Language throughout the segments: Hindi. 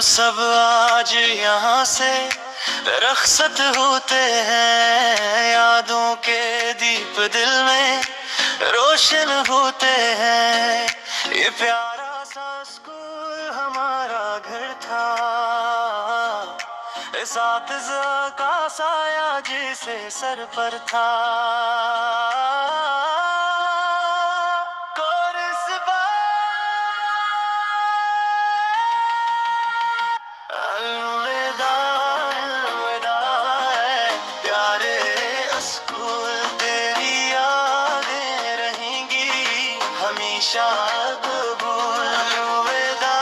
सब आज यहाँ से रखसत होते हैं, यादों के दीप दिल में रोशन होते हैं। ये प्यारा सा स्कूल हमारा घर था, सातिज़ का साया जिसे सर पर था। अलविदा अलविदा प्यारे स्कूल, तेरी यादें रहेंगी हमेशा कबूल। अलविदा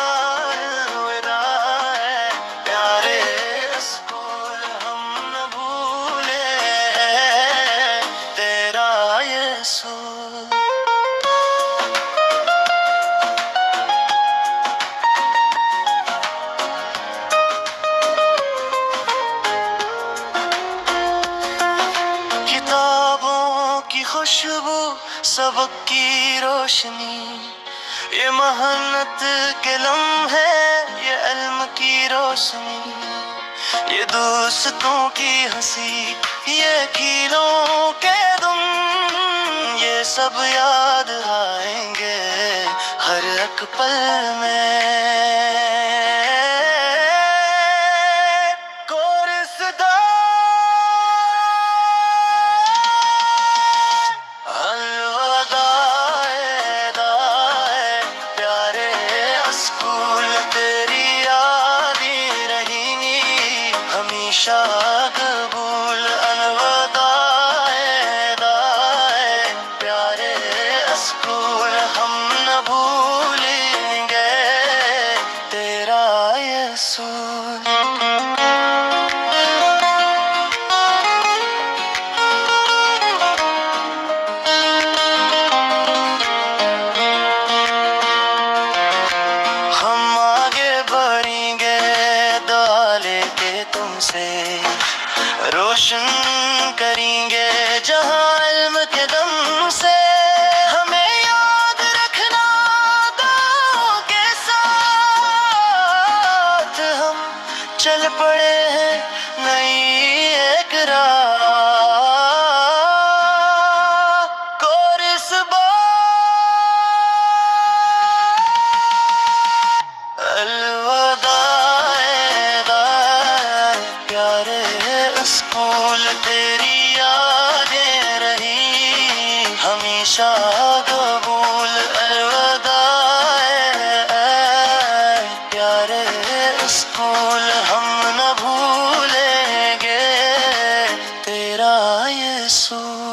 अलविदा प्यारे स्कूल, हम न भूले तेरा ये सूल। किताबों की खुशबू, सबक की रोशनी, ये मेहनत के लम्हे, ये इल्म की रोशनी, ये दोस्तों की हंसी, ये खिलों के दुम, ये सब याद आएंगे हर एक पल में। स्कूल, तेरी यादें रहेंगी हमेशा कबूल। अलविदा प्यारे स्कूल, हम न भूलेंगे तेरा ये सूल। तुमसे रोशन करेंगे जहां इल्म के दम से, हमें याद रखना दुआओं के साथ। हम चल पड़े हैं नई एक राह, स्कूल, तेरी यादें रही हमेशा कबूल। अलविदा प्यारे स्कूल, हम न भूलेंगे तेरा ये सूल।